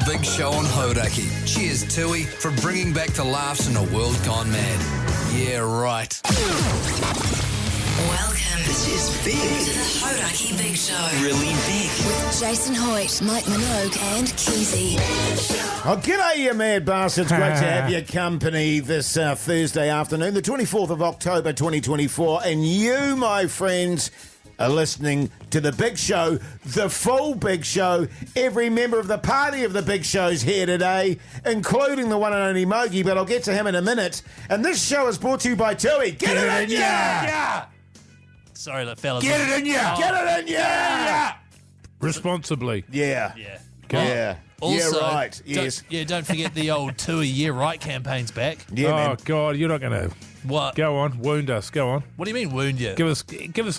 The Big Show on Hauraki. Cheers, Tui, for bringing back the laughs in a world gone mad. Yeah, right. Welcome. This is big. To the Hauraki Big Show. Really big. With Jason Hoyt, Mike Minogue and Keyzie. Oh, g'day, you mad bastards. Great to have your company this Thursday afternoon, the 24th of October, 2024. And you, my friends, are listening to The Big Show, the full Big Show. Every member of the party of The Big Show's here today, including the one and only Mogi, but I'll get to him in a minute. And this show is brought to you by Tui. Get it in ya! Yeah. Sorry, fellas. Get it in ya! Get it in ya! Responsibly. Yeah. Yeah. Yeah. Also, yeah, right. Yes. Don't forget the old Tui Yeah Right campaign's back. Yeah, man. Oh, God, you're not going to... What? Go on, wound us, go on. What do you mean wound you? Give us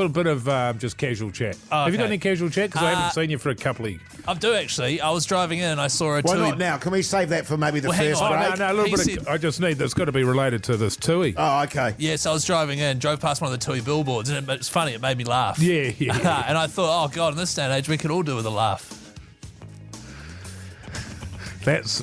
a bit of just casual chat. Oh, Have you got okay. any casual chat? Because I haven't seen you for a couple of... I do, actually. I was driving in and I saw a Why Tui. not now? Can we save that for maybe the Well, hang first on. break? No, a little He bit said- of... I just need... That's got to be related to this Tui. Oh, okay. Yes, I was driving in, drove past one of the Tui billboards, and it's funny, it made me laugh. Yeah. And I thought, oh, God, in this day and age, we could all do with a laugh. That's...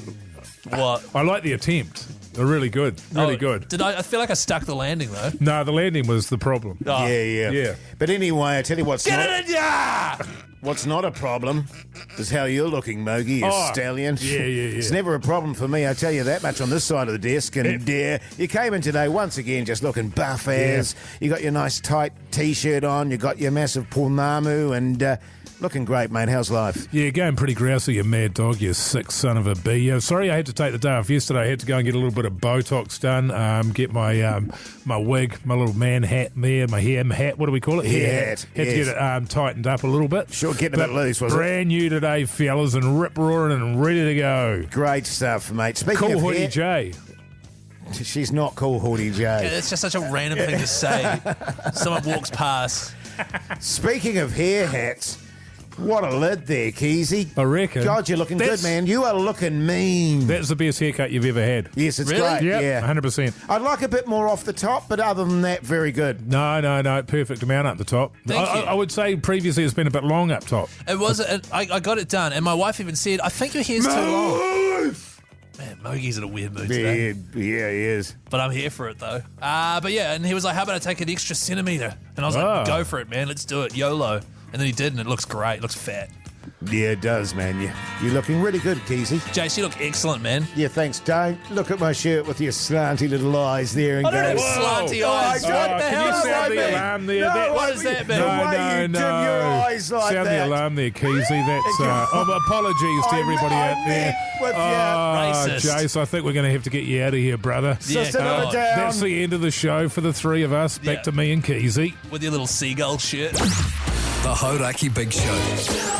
What? I like the attempt. They're really good. Really good. I feel like I stuck the landing, though. No, the landing was the problem. Oh. Yeah. But anyway, I tell you what's Get not, it in ya! what's not a problem is how you're looking, Mogi, you stallion. Yeah. It's never a problem for me, I tell you that much on this side of the desk. And you came in today once again just looking buff as. You got your nice tight T-shirt on, you got your massive pulnamu, and looking great, mate. How's life? Yeah, going pretty grousey, you mad dog, you sick son of a bee. Sorry I had to take the day off yesterday. I had to go and get a little bit of Botox done, get my my wig, my little man hat there, my hair hat, what do we call it? Hair hat, Had to get it tightened up a little bit. Sure, getting a bit loose, was it? Brand new today, fellas, and rip-roaring and ready to go. Great stuff, mate. Speaking Cool of Hoodie hair, J. she's not cool, Hoodie J. It's just such a random thing to say. Someone walks past. Speaking of hair hats, what a lid there, Keyzie. I reckon. God, you're looking good, man. You are looking mean. That's the best haircut you've ever had. Yes, it's Really? great. Yep, Yeah, 100%. I'd like a bit more off the top, but other than that, very good. No, perfect amount up the top. Thank you. I would say previously it's been a bit long up top. It was. I got it done, and my wife even said, "I think your hair's too long." Man, Mogi's in a weird mood today, Yeah, he is. but I'm here for it though. But yeah, and he was like, "How about I take an extra centimetre?" And I was Oh. like, "Go for it, man. Let's do it, YOLO." And then he did, and it looks great. It looks fat. Yeah, it does, man. You're looking really good, Keyzie. Jase, you look excellent, man. Yeah, thanks. Don't look at my shirt with your slanty little eyes there and I don't go... have slanty eyes. I What don't- the can hell you does that sound the mean? alarm there? No, What does that mean? The way you dim your eyes like Sound that. the alarm there, Keyzie. That's apologies to everybody I out there. with you. Racist. Jase, I think we're going to have to get you out of here, brother. Sister, Yeah, not God. a down. That's the end of the show for the three of us. Back Yeah. to me and Keyzie. With your little seagull shirt. The Hauraki Big Show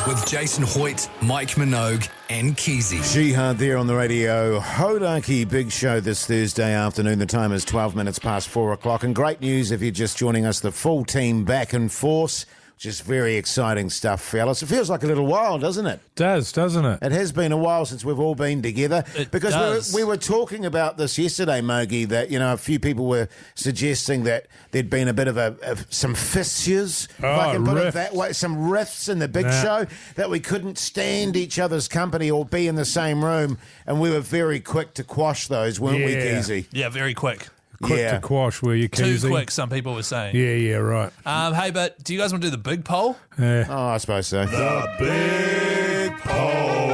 with Jason Hoyt, Mike Minogue, and Keyzie. Jihad there on the radio. Hauraki Big Show this Thursday afternoon. The time is 12 minutes past 4 o'clock. And great news if you're just joining us, the full team back in force. Just very exciting stuff, fellas. It feels like a little while, doesn't it? Does, doesn't it? It has been a while since we've all been together. It because does. we were talking about this yesterday, Mogi, that, a few people were suggesting that there'd been a bit of some fissures, if I can put it rift. that way, some rifts in the big show, that we couldn't stand each other's company or be in the same room. And we were very quick to quash those, weren't we, Yeah. Keyzie? Yeah, very quick. Quick to quash, were you, Too Keyzie? quick, some people were saying. Yeah, right. Hey, but do you guys want to do the big poll? Oh, I suppose so. The big poll.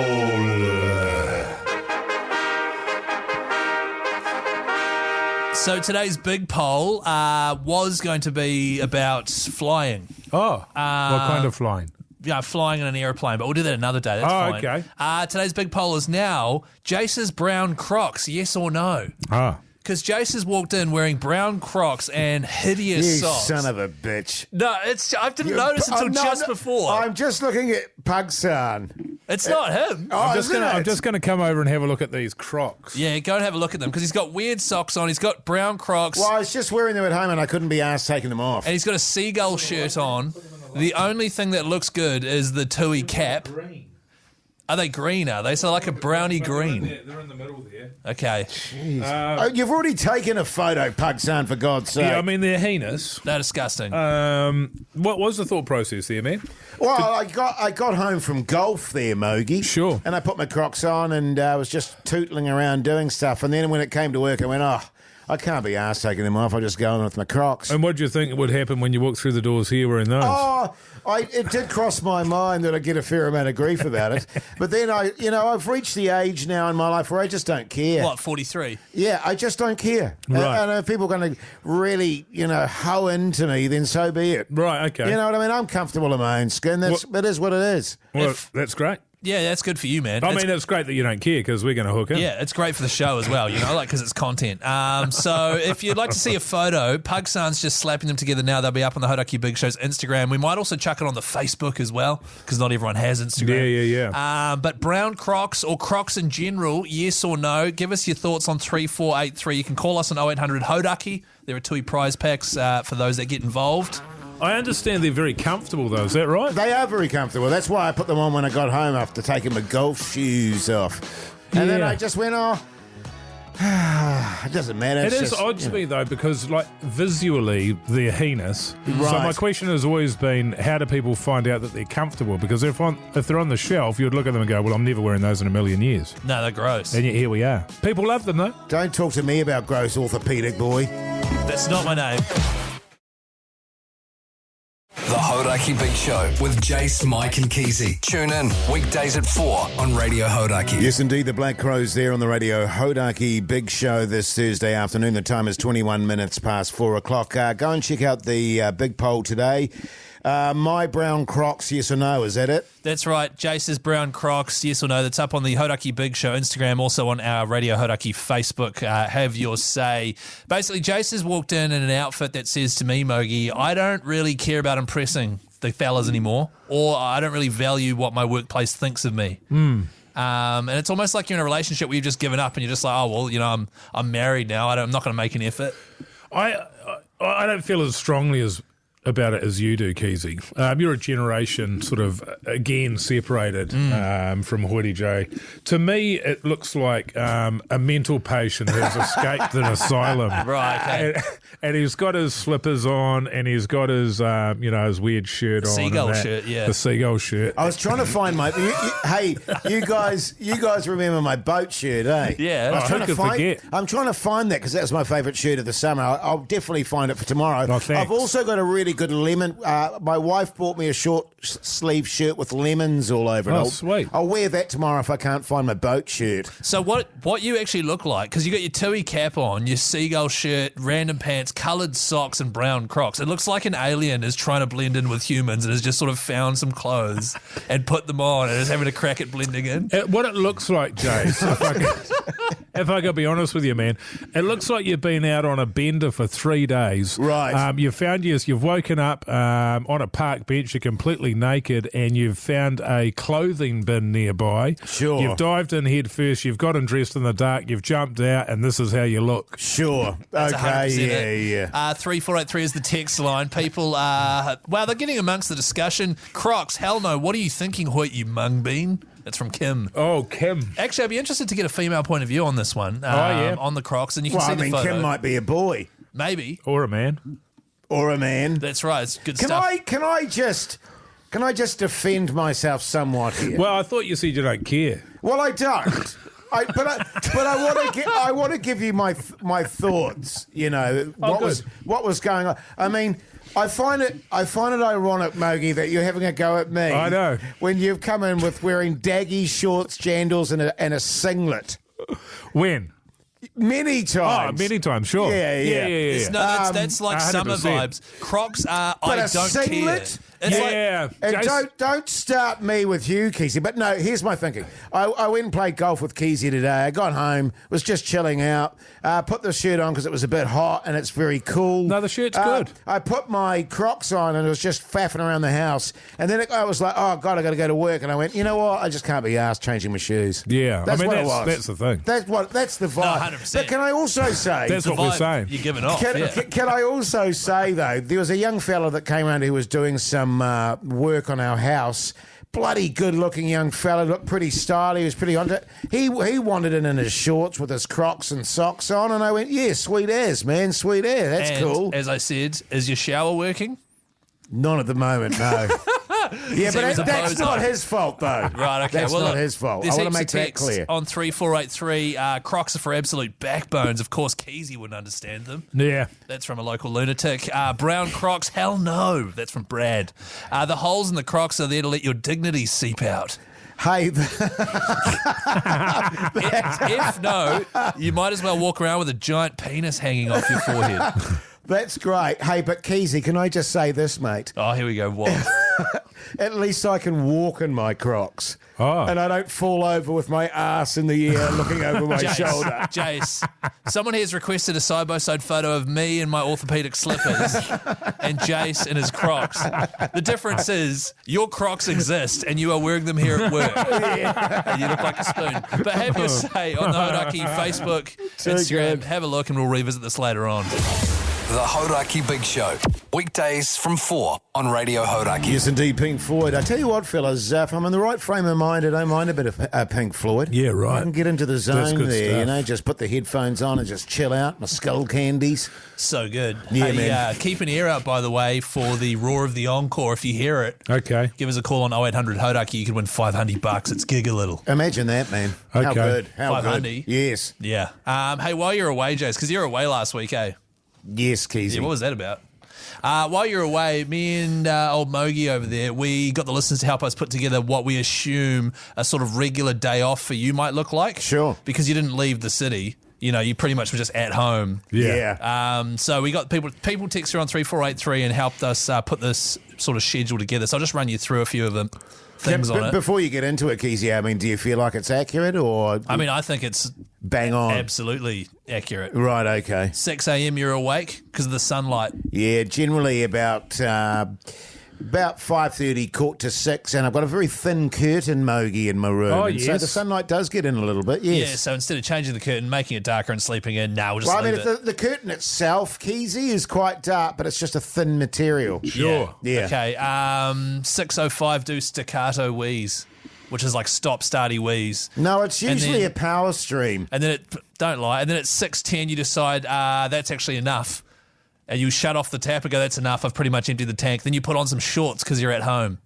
So today's big poll was going to be about flying. Oh, what kind of flying? Yeah, flying in an aeroplane, but we'll do that another day. That's Oh, fine. okay. Today's big poll is now Jase's brown Crocs, yes or no? Ah. Because Jase has walked in wearing brown Crocs and hideous You socks. son of a bitch. No, I didn't notice until No, just no, before. I'm just looking at Pugsan. It's not him. Oh, I'm isn't it? just gonna come over and have a look at these Crocs. Yeah, go and have a look at them because he's got weird socks on. He's got brown Crocs Well, I was just wearing them at home and I couldn't be asked taking them off. and he's got a seagull shirt on. The only thing that looks good is the Tui cap. Are they green, are they? So like a brownie green. They're in the middle there. Okay. You've already taken a photo, Pugson, for God's sake. Yeah, I mean, they're heinous. They're disgusting. What was the thought process there, man? Well, I got home from golf there, Mogi. Sure. And I put my Crocs on and was just tootling around doing stuff. And then when it came to work, I went, I can't be arsed taking them off. I'll just go on with my Crocs. And what do you think would happen when you walked through the doors here wearing those? It did cross my mind that I'd get a fair amount of grief about it. But then I've reached the age now in my life where I just don't care. What, 43? Yeah, I just don't care. Right. And if people are going to really, hoe into me, then so be it. Right, okay. You know what I mean? I'm comfortable in my own skin. It is what it is. Well, that's great. Yeah, that's good for you, man. I mean, it's great that you don't care because we're going to hook in. Yeah, it's great for the show as well, because it's content. So if you'd like to see a photo, Pugsan's just slapping them together now. They'll be up on the Hauraki Big Show's Instagram. We might also chuck it on the Facebook as well because not everyone has Instagram. Yeah. But brown Crocs or Crocs in general, yes or no? Give us your thoughts on 3483. You can call us on 0800 Hauraki. There are TUI prize packs for those that get involved. I understand they're very comfortable, though. Is that right? They are very comfortable. That's why I put them on when I got home after taking my golf shoes off. And then I just went, it doesn't matter. It is odd to me, though, because, visually, they're heinous. Right. So my question has always been, how do people find out that they're comfortable? Because if they're on the shelf, you'd look at them and go, well, I'm never wearing those in a million years. No, they're gross. And yet here we are. People love them, though. Don't talk to me about gross orthopedic, boy. That's not my name. The Hauraki Big Show with Jase, Mike and Keyzie. Tune in weekdays at 4 on Radio Hauraki. Yes, indeed, the Black Crows there on the Radio Hauraki Big Show this Thursday afternoon. The time is 21 minutes past 4 o'clock. Go and check out the big poll today. My brown Crocs, yes or no, is that it? That's right. Jase's brown Crocs, yes or no. That's up on the Hauraki Big Show Instagram, also on our Radio Hauraki Facebook. Have your say. Basically, Jase has walked in an outfit that says to me, Mogi, I don't really care about impressing the fellas anymore, or I don't really value what my workplace thinks of me. And it's almost like you're in a relationship where you've just given up and you're just like, I'm married now. I'm not going to make an effort. I don't feel as strongly about it as you do, Keyzie. You're a generation sort of, again, separated from Hoity J. To me, it looks like a mental patient who's escaped an asylum. Right, okay. And he's got his slippers on and he's got his, his weird shirt on. Seagull shirt, yeah. The seagull shirt. I was trying to find my... hey, you guys remember my boat shirt, eh? Yeah. I'm trying to find that because that was my favourite shirt of the summer. I'll definitely find it for tomorrow. Oh, thanks. I've also got a really good lemon. My wife bought me a short sleeve shirt with lemons all over it. Oh, sweet. I'll wear that tomorrow if I can't find my boat shirt. So what you actually look like, because you got your TUI cap on, your seagull shirt, random pants, coloured socks and brown Crocs. It looks like an alien is trying to blend in with humans and has just sort of found some clothes and put them on and is having a crack at blending in. What it looks like, Jase, if I could be honest with you, man, it looks like you've been out on a bender for 3 days. Right. You've woken up on a park bench, you're completely naked, and you've found a clothing bin nearby. Sure. You've dived in head first, you've got undressed in the dark, you've jumped out, and this is how you look. Sure. That's okay, 100% it. yeah. 3483 is the text line. People, they're getting amongst the discussion. Crocs, hell no. What are you thinking, Hoyt, you mung bean? That's from Kim. Oh, Kim. Actually, I'd be interested to get a female point of view on this one. On the Crocs, and you can see the photo. Kim might be a boy. Maybe. Or a man. Or a man. That's right. It's good stuff. Can I just defend myself somewhat here? Well, I thought you said you don't care. Well, I don't. I want to give you my thoughts. What was going on. I mean, I find it ironic, Mogi, that you're having a go at me. I know. When you've come in with wearing daggy shorts, jandals, and a singlet. When? Many times. Oh, many times, sure. Yeah. That's like 100%. summer vibes. Crocs are, But I a don't singlet? care. It's And don't start me with you, Keyzie. But no, here's my thinking. I went and played golf with Keyzie today. I got home, was just chilling out, put the shirt on because it was a bit hot and it's very cool. No, the shirt's good. I put my Crocs on and it was just faffing around the house. And then I was like, oh, God, I got to go to work. And I went, you know what? I just can't be arsed changing my shoes. Yeah. That's what it was. That's the thing. That's the vibe. 100%. But can I also say... That's what we're saying. You're giving off, Can I also say, though, there was a young fella that came around who was doing some work on our house, bloody good-looking young fella, looked pretty stylish. He was pretty on it. He wandered in his shorts with his Crocs and socks on, and I went, yeah, sweet as, man, sweet as. That's And cool. as I said, is your shower working? Not at the moment, no. Yeah, So he was but a that's bozo. not his fault, though. Right, okay. That's well, not look, his fault. I there's want to heaps make of that texts clear. on 3483. Crocs are for absolute backbones. Of course, Keyzie wouldn't understand them. Yeah. That's from a local lunatic. Brown Crocs, hell no. That's from Brad. The holes in the Crocs are there to let your dignity seep out. Hey, If no, you might as well walk around with a giant penis hanging off your forehead. that's great. Hey, but Keyzie, can I just say this, mate? Oh, here we go. What? At least I can walk in my Crocs. Oh. And I don't fall over with my ass in the air looking over my shoulder. Jase, someone here has requested a side-by-side photo of me in my orthopedic slippers and Jase in his Crocs. The difference is your Crocs exist and you are wearing them here at work. And you look like a spoon. But have your say on the Hauraki Facebook, Instagram. good. Have a look and we'll revisit this later on. The Hauraki Big Show. Weekdays from 4 on Radio Hauraki. Yes, indeed, Pink Floyd. I tell you what, fellas, if I'm in the right frame of mind, I don't mind a bit of Pink Floyd. Yeah, right. I can get into the That's zone good there, stuff. just put the headphones on and just chill out, my skull candies. So good. Yeah, hey, man. keep an ear out, by the way, for the Roar of the Encore. If you hear it, Okay. give us a call on 0800 Hauraki. You can win $500. It's gig a little. Imagine that, man. How Okay. good. How 500. good. Yes. Yeah. Hey, while you're away, Jase, because you were away last week, eh? Yes, Keyzie. Yeah, what was that about? While you're away, me and old Mogi over there, we got the listeners to help us put together what we assume a sort of regular day off for you might look like. Sure. Because you didn't leave the city. You pretty much were just at home. Yeah. So we got people text her on 3483 and helped us put this sort of schedule together. So I'll just run you through a few of them. Things on it. Before you get into it, Keyzie, I mean, do you feel like it's accurate or I think it's bang on? absolutely accurate. Right, okay. 6 a.m. you're awake because of the sunlight. Yeah, generally about 5:30, quarter to 6, and I've got a very thin curtain, Mogi, in my room. Oh, and so yes. the sunlight does get in a little bit, yes. Yeah, so instead of changing the curtain, making it darker and sleeping in, we'll just Well, I mean, leave if the curtain itself, Keyzie, is quite dark, but it's just a thin material. Sure. Yeah. Okay, 6:05 do staccato wheeze, which is like stop-starty wheeze. No, it's And usually then- a power stream. And then don't lie, and then at 6:10 you decide, that's actually enough. And you shut off the tap and go, that's enough, I've pretty much emptied the tank. Then you put on some shorts because you're at home.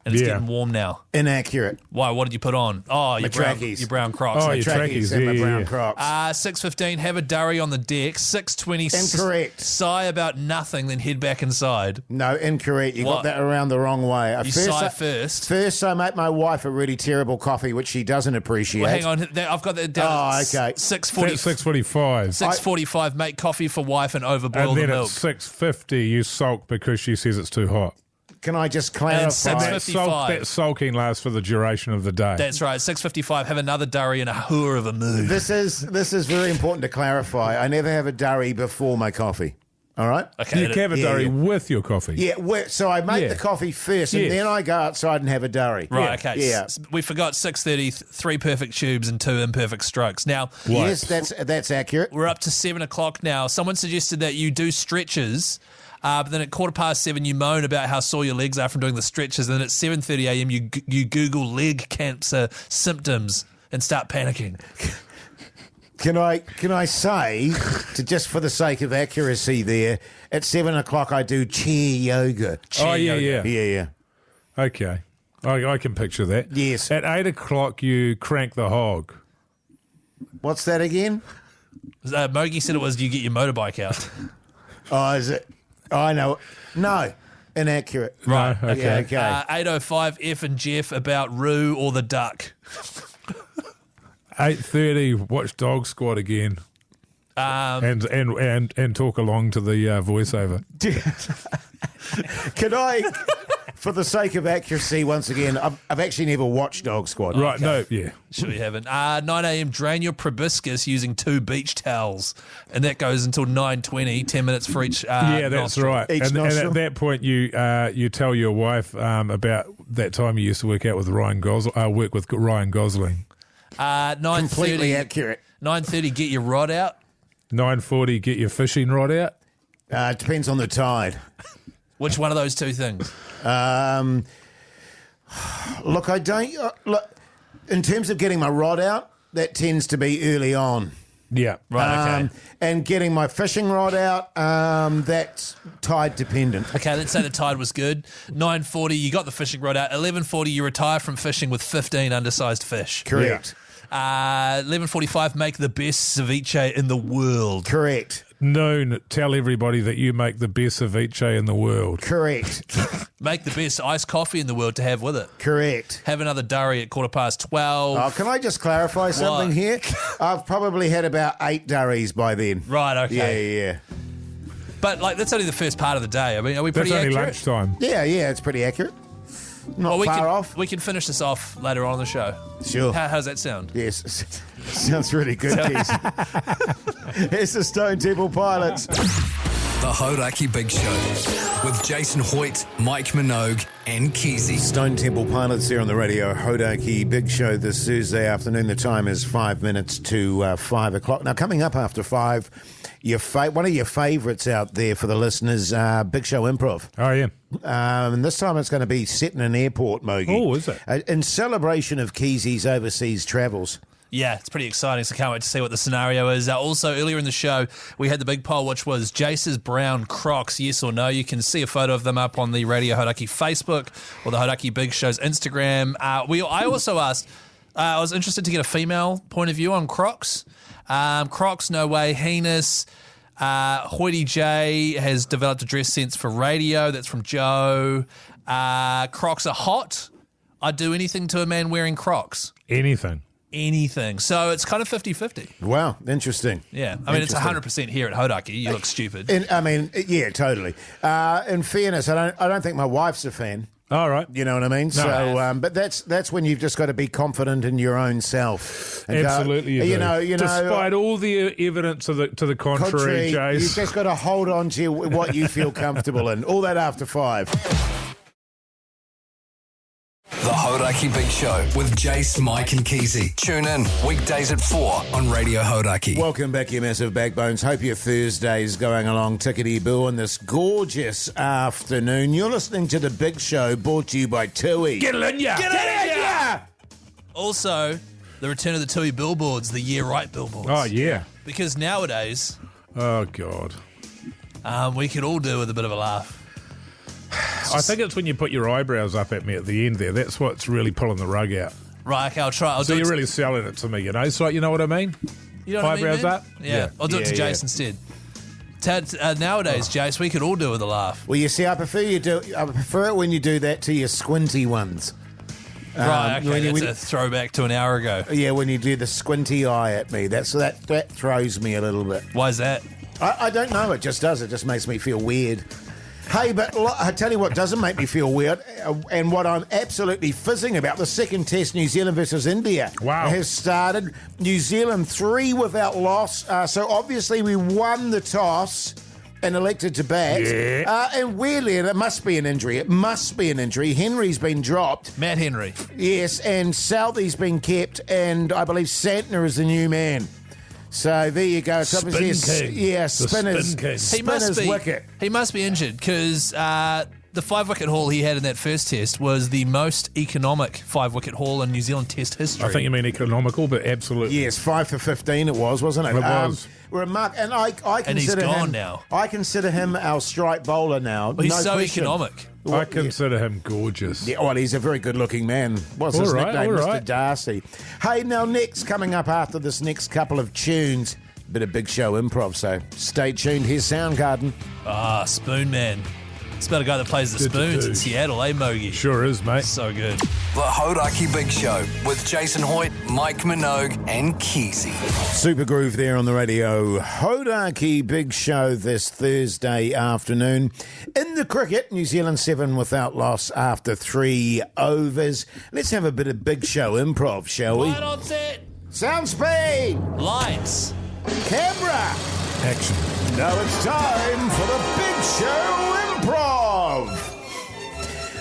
And it's Yeah. getting warm now. Inaccurate. Why? What did you put on? Oh, your trackies. brown Crocs. Oh, Okay. your trackies, and my yeah, brown yeah. Crocs. 6:15, have a durry on the deck. 6:20, Incorrect. sigh about nothing, then head back inside. No, incorrect. You What? got that around the wrong way. You sigh first. First, I make my wife a really terrible coffee, which she doesn't appreciate. Well, hang on. I've got that down. Oh, at okay. 6:40. 6:45. 6:45, make coffee for wife and overboil And the then milk. at 6:50, you sulk because she says it's too hot. Can I just And clarify? 6:55. That sulking lasts for the duration of the day. That's right. 6:55, have another durry and a hooer of a mood. This is very important to clarify. I never have a durry before my coffee. All right? Okay. you can have a Yeah, durry yeah. with your coffee. Yeah, so I make Yeah. the coffee first, and Yes. then I go outside and have a durry. Right, okay. Yeah. We forgot 6:30, 3 perfect tubes and 2 imperfect strokes. Now, Yes, that's accurate. we're up to 7 o'clock now. Someone suggested that you do stretches, but then at 7:15 you moan about how sore your legs are from doing the stretches, and then at 7:30 a.m. you Google leg cancer symptoms and start panicking. Can I say, just for the sake of accuracy there, at 7 o'clock I do chair yoga. Oh, yeah, yeah. Yeah. Okay. I can picture that. Yes. At 8 o'clock, you crank the hog. What's that again? Mogi said it was you get your motorbike out. Oh, is it? I know. No, inaccurate. Right. No, okay. Yeah, okay. 8:05 F and Jeff about Roo or the duck. 8:30, watch Dog Squad again. And talk along to the voiceover. Can I, for the sake of accuracy, once again, I've actually never watched Dog Squad. Right, no, yeah. Sure you haven't. 9 a.m. drain your proboscis using 2 beach towels, and that goes until 9:20. 10 minutes for each. Yeah, that's nostril. right. Each And nostril. at that point, you tell your wife about that time you used to work with Ryan Gosling. 9:30. Completely accurate. 9:30. Get your rod out. 9:40, get your fishing rod out. It depends on the tide. Which one of those two things? Look, I don't... look, in terms of getting my rod out, that tends to be early on. Yeah. Right, okay. And getting my fishing rod out, that's tide dependent. Okay, let's say the tide was good. 9:40, you got the fishing rod out. 11:40, you retire from fishing with 15 undersized fish. Correct. 11:45, make the best ceviche in the world. Correct. Noon, tell everybody that you make the best ceviche in the world. Correct. Make the best iced coffee in the world to have with it. Correct. Have another durry at 12:15. Oh, can I just clarify something What? here? I've probably had about 8 durries by then. Right, okay. Yeah. But, like, that's only the first part of the day. I mean, are we That's pretty only accurate? lunchtime. Yeah, it's pretty accurate. Not Well, far off. We can finish this off later on in the show. Sure. How's that sound? Yes. Sounds really good, Keith. It's the Stone Temple Pilots. The Hauraki Big Show with Jason Hoyt, Mike Minogue, and Keyzie. Stone Temple Pilots here on the radio. Hauraki Big Show this Thursday afternoon. The time is 5 minutes to 5 o'clock. Now, coming up after 5, one of your favourites out there for the listeners, Big Show Improv. Oh, yeah. And this time it's going to be set in an airport, Mogi. Oh, is it? In celebration of Keezie's overseas travels. Yeah, it's pretty exciting, so can't wait to see what the scenario is. Also, earlier in the show, we had the big poll, which was Jase's brown Crocs, yes or no. You can see a photo of them up on the Radio Hauraki Facebook or the Hauraki Big Show's Instagram. I also asked, I was interested to get a female point of view on Crocs. Crocs, no way, heinous. Hoity J has developed a dress sense for radio. That's from Joe. Crocs are hot. I'd do anything to a man wearing Crocs. Anything. So it's kind of 50-50. Wow, interesting. Yeah. I mean, it's 100% here at Hauraki. You look stupid. Yeah, totally. In fairness, I don't think my wife's a fan. All right. You know what I mean? So, but that's when you've just got to be confident in your own self. And Absolutely, go, you know, despite all the evidence to the contrary, Jase. You've just got to hold on to what you feel comfortable in. All that after 5. The Hauraki Big Show with Jase, Mike, and Keyzie. Tune in weekdays at 4 on Radio Hauraki. Welcome back, you massive backbones. Hope your Thursday's going along tickety-boo on this gorgeous afternoon. You're listening to The Big Show, brought to you by Tui. Get it in ya! Get it in ya! Also, the return of the TUI billboards, the year right billboards. Oh, yeah. Because nowadays, Oh, God. we could all do with a bit of a laugh. I think it's when you put your eyebrows up at me at the end there. That's what's really pulling the rug out. Right, okay, I'll try. So you're really selling it to me, you know? So you know what I mean? You know what eyebrows I mean, man? up? Yeah. Yeah. I'll do it to Yeah, Jase instead. Nowadays, Jase, we could all do with a laugh. Well, you see, I prefer it when you do that to your squinty ones. Right, okay, when that's a throwback to an hour ago. Yeah, when you do the squinty eye at me, that throws me a little bit. Why is that? I don't know. It just does. It just makes me feel weird. Hey, but I tell you what doesn't make me feel weird, and what I'm absolutely fizzing about, the second test, New Zealand versus India, has started. New Zealand 3 without loss. So obviously we won the toss and elected to bat. Yeah. And weirdly, it must be an injury. Henry's been dropped. Matt Henry. Yes, and Southey's been kept, and I believe Santner is the new man. So there you go. It's Spin obviously king. Yeah, The spinners. spin king. Spinner's wicket. He must be injured because the 5-wicket haul he had in that first test was the most economic 5-wicket haul in New Zealand Test history. I think you mean economical, but absolutely. Yes, 5 for 15 it was, wasn't it? It was. And I consider And he's gone him now. I consider him our strike bowler now. But he's no so question. economic. I consider him gorgeous. Yeah, well, he's a very good-looking man. What's his All right, nickname? all Mr. right. Darcy. Hey, now next, coming up after this next couple of tunes, bit of Big Show improv, so stay tuned. Here's Soundgarden. Spoon Man. It's about a guy that plays the Good to spoons do. in Seattle, eh, Mogi? Sure is, mate. So good. The Hauraki Big Show with Jason Hoyt, Mike Minogue, and Keyzie. Super groove there on the radio. Hauraki Big Show this Thursday afternoon. In the cricket, New Zealand 7 without loss after 3 overs. Let's have a bit of Big Show improv, shall we? Right on set. Sound speed! Lights. Camera! Action. Now it's time for the Big Show Improv.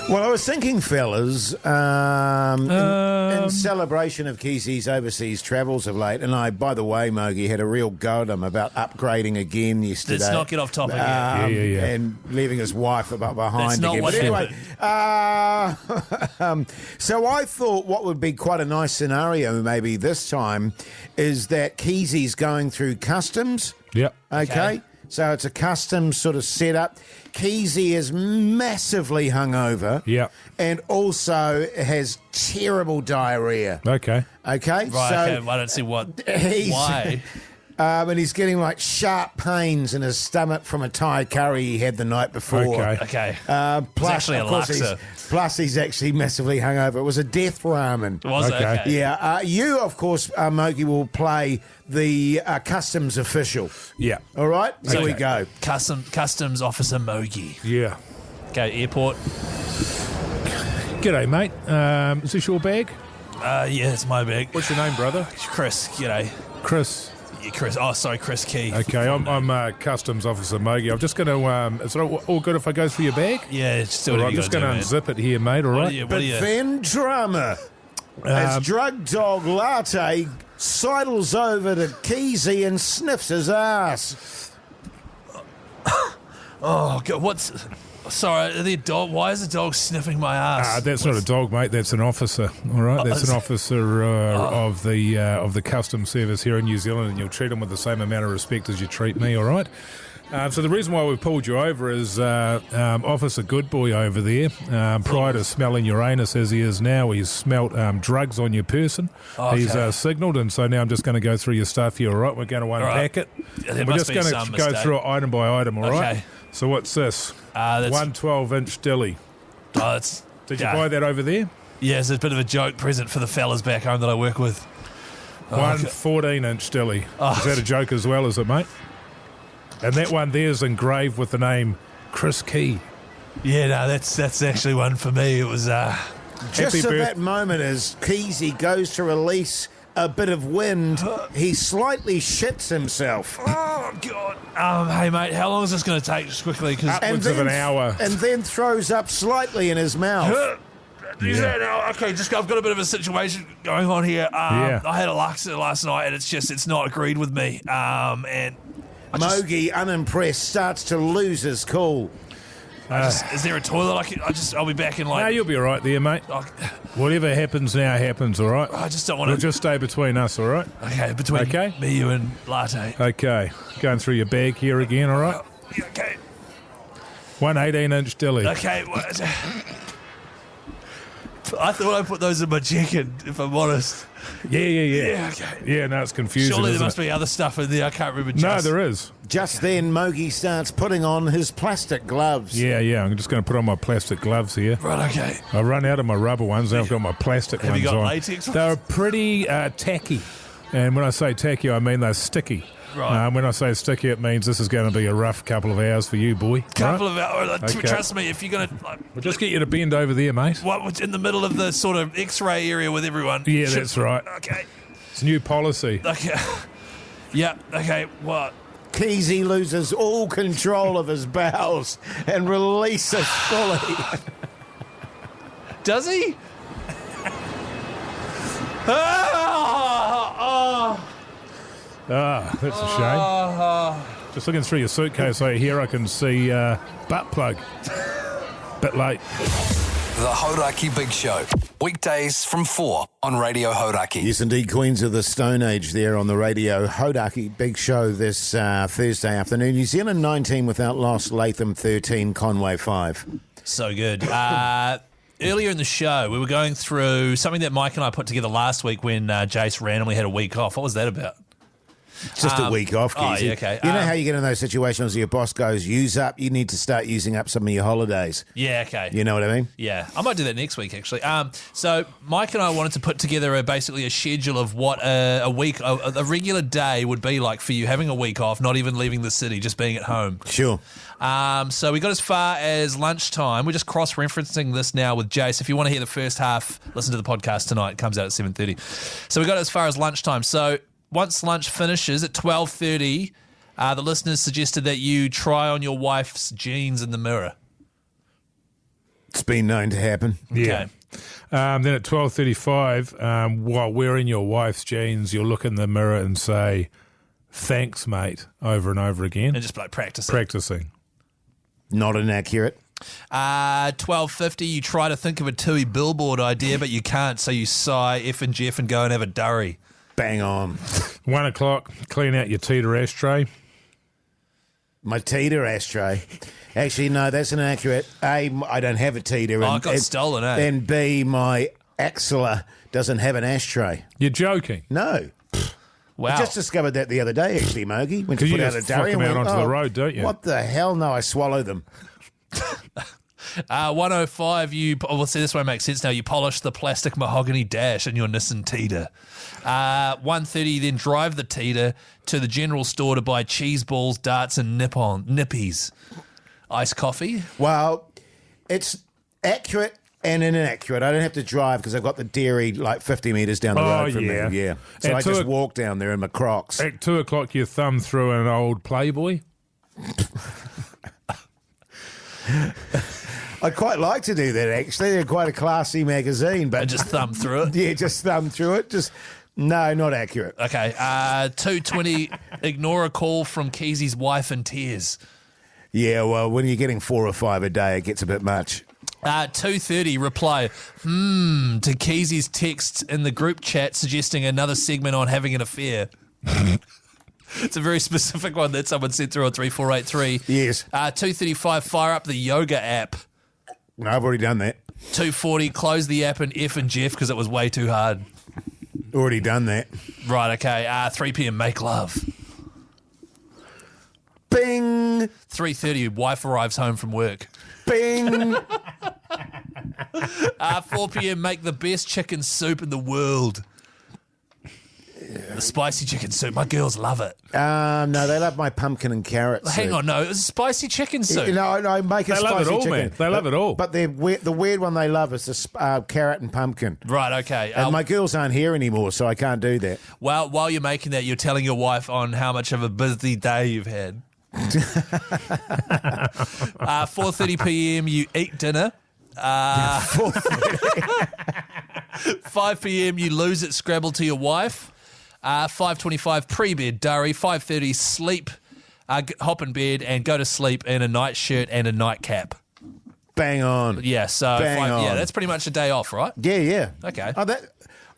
Well, I was thinking, fellas, in celebration of Keyzie's overseas travels of late, and I, by the way, Mogi, had a real go at him about upgrading again yesterday. Let's not get off topic again. Yeah. And leaving his wife behind That's not again. what But anyway, so I thought what would be quite a nice scenario maybe this time is that Keyzie's going through customs. Yep. Okay. So it's a customs sort of setup. Keyzie is massively hungover. Yep. And also has terrible diarrhea. Okay. Okay. Right, so okay, I don't see why. And he's getting like sharp pains in his stomach from a Thai curry he had the night before. Okay. Plus, actually a of course, laksa. he's actually massively hungover. It was a death ramen. Was it? Okay. Okay. Yeah. You, of course, Mogi, will play the customs official. Yeah. All right? Here we go. Customs Officer Mogi. Yeah. Okay, airport. G'day, mate. Is this your bag? Yeah, it's my bag. What's your name, brother? Chris, g'day. Chris. Yeah, Chris. Oh, sorry, Chris Key. Okay, I'm Customs Officer Mogi. I'm just going to... is it all good if I go through your bag? Yeah, just do All what right, I'm you just going to man. unzip it here, mate, all right? But then drama. As drug dog Latte sidles over to Keyzie and sniffs his ass. Oh, God, what's... Sorry, the dog. Why is the dog sniffing my ass? That's not a dog, mate. That's an officer. All right, that's an officer of the customs service here in New Zealand, and you'll treat him with the same amount of respect as you treat me. All right. So the reason why we've pulled you over is Officer Goodboy over there. Prior to smelling your anus as he is now, he's smelt drugs on your person. Okay. He's signalled, and so now I'm just going to go through your stuff here. All right, we're going to unpack it. There We're must just be going some to go mistake. through it item by item. All right. Okay. So what's this? That's... 1 12-inch dilly. Oh, that's... Did you buy that over there? Yeah, it's a bit of a joke present for the fellas back home that I work with. 1 14-inch dilly. Is that a joke as well, is it, mate? And that one there's engraved with the name Chris Key. Yeah, no, that's actually one for me. It was... Just at that moment as Keyzie goes to release a bit of wind, he slightly shits himself. Oh, God. Hey, mate, how long is this going to take? Just quickly, because... Upwards of an hour. And then throws up slightly in his mouth. Okay, I've got a bit of a situation going on here. Yeah. I had a laksa last night, and it's not agreed with me. And Mogi, unimpressed, starts to lose his cool. is there a toilet? I'll be back in No, like. you'll be all right there, mate. Whatever happens now happens, all right? I just don't want We'll to. just stay between us, all right? Okay, between me, you, and Latte. Okay. Going through your bag here again, all right? Yeah, okay. 1 18-inch dilly. Okay. I thought I put those in my jacket, if I'm honest. Yeah. Yeah, okay. Yeah, no, it's confusing. Surely there isn't must it? be other stuff in there. I can't remember. No, there is. Just then, Mogi starts putting on his plastic gloves. Yeah. I'm just going to put on my plastic gloves here. Right, okay. I've run out of my rubber ones. Now I've got my plastic Have ones you got on. latex ones? They're pretty tacky. And when I say tacky, I mean they're sticky. Right. When I say sticky, it means this is going to be a rough couple of hours for you, boy. Couple Right? of hours. Okay. Trust me, if you're going to... We'll just get you to bend over there, mate. What's in the middle of the sort of X-ray area with everyone? Yeah, that's right. Okay. It's new policy. Okay. Yeah, okay, what? Keyzie loses all control of his bowels and releases fully. Does he? Ah, that's a shame. Just looking through your suitcase over here, I can see butt plug. Bit late. The Hauraki Big Show. Weekdays from 4 on Radio Hauraki. Yes, indeed, Queens of the Stone Age there on the radio. Hauraki Big Show this Thursday afternoon. New Zealand 19 without loss, Latham 13, Conway 5. So good. Earlier in the show, we were going through something that Mike and I put together last week when Jase randomly had a week off. What was that about? Just a week off, Keyzie. Oh, yeah, okay. You know how you get in those situations where your boss goes, use up, you need to start using up some of your holidays. Yeah, okay. You know what I mean? Yeah, I might do that next week, actually. So Mike and I wanted to put together basically a schedule of what a week, a regular day would be like for you having a week off, not even leaving the city, just being at home. Sure. So we got as far as lunchtime. We're just cross-referencing this now with Jase. If you want to hear the first half, listen to the podcast tonight. It comes out at 7:30. So we got as far as lunchtime. So once lunch finishes at 12:30, the listeners suggested that you try on your wife's jeans in the mirror. It's been known to happen. Yeah. Then at 12:35, while wearing your wife's jeans, you'll look in the mirror and say, "Thanks, mate," over and over again. And just like practicing. Practicing. Not inaccurate. 12:50, you try to think of a Tui billboard idea, but you can't, so you sigh, F and Jeff, and go and have a durry. Bang on. 1 o'clock, clean out your teeter ashtray. My teeter ashtray. Actually, no, that's inaccurate. A, I don't have a teeter. Oh, it got stolen, eh? And B, my axilla doesn't have an ashtray. You're joking. No. Wow. I just discovered that the other day, actually, Mogi. Went to Because you put out a just flick durry them and out went, onto the road, don't you? What the hell? No, I swallow them. 105, see, this won't make sense now. You polish the plastic mahogany dash in your Nissan Teeter. 1:30, then drive the Teeter to the general store to buy cheese balls, darts, and nippies. Iced coffee. Well, it's accurate and inaccurate. I don't have to drive because I've got the dairy like 50 metres down the road from me. Yeah. So At I just walk down there in my Crocs. At 2 o'clock, you thumb through an old Playboy. I'd quite like to do that, actually. They're quite a classy magazine. But And just thumb through it. Yeah, just thumb through it. No, not accurate. Okay. 2:20, ignore a call from Keyzie's wife in tears. Yeah, well, when you're getting 4 or 5 a day, it gets a bit much. 2:30, reply, to Keyzie's text in the group chat suggesting another segment on having an affair. It's a very specific one that someone sent through on 3483. Yes. 2:35, fire up the yoga app. No, I've already done that. 2:40, close the app and F and Jeff because it was way too hard. Already done that. Right, okay. 3 p.m, make love. Bing! 3:30, wife arrives home from work. Bing! 4 p.m, make the best chicken soup in the world. The spicy chicken soup. My girls love it. No, they love my pumpkin and carrot soup. Hang on, no. It was spicy chicken soup. No, make a They spicy love it all, chicken. man. They love it all. But the weird one they love is the carrot and pumpkin. Right, okay. And my girls aren't here anymore, so I can't do that. Well, while you're making that, you're telling your wife on how much of a busy day you've had. 4:30 p.m, you eat dinner. 5 p.m, you lose at Scrabble to your wife. 5:25, pre-bed durry. 5:30, sleep, hop in bed and go to sleep in a nightshirt and a nightcap. Bang on. Yeah, so Bang on. yeah, that's pretty much a day off, right? Yeah. Okay.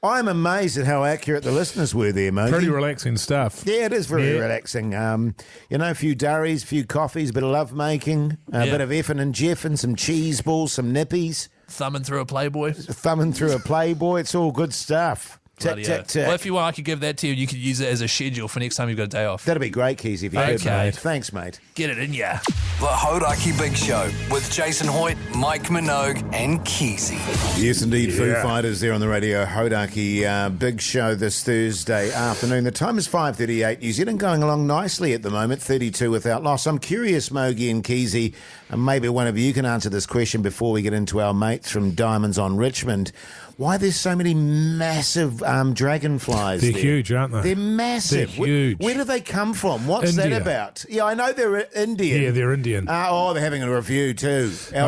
I'm amazed at how accurate the listeners were there, mate. Pretty relaxing stuff. Yeah, it is very relaxing. A few durries, a few coffees, a bit of lovemaking, a bit of effing and jeffing, some cheese balls, some nippies, Thumbing through a Playboy. thumbing through a Playboy. It's all good stuff. Tick, Bloody tick, oath. tick. Well, if you want, I could give that to you. You could use it as a schedule for next time you've got a day off. That'd be great, Keyzie, if you could, Okay. mate. Thanks, mate. Get it in ya. The Hauraki Big Show with Jason Hoyt, Mike Minogue, and Keyzie. Yes, indeed. Foo Fighters there on the radio. Hauraki Big Show this Thursday afternoon. The time is 5:38. New Zealand going along nicely at the moment, 32 without loss. I'm curious, Mogi and Keyzie, and maybe one of you can answer this question before we get into our mates from Diamonds on Richmond. Why there's so many massive dragonflies? They're there? huge, aren't they? They're massive. They're huge. Where do they come from? What's India. that about? Yeah, I know they're Indian. Yeah, they're Indian. They're having a review too. I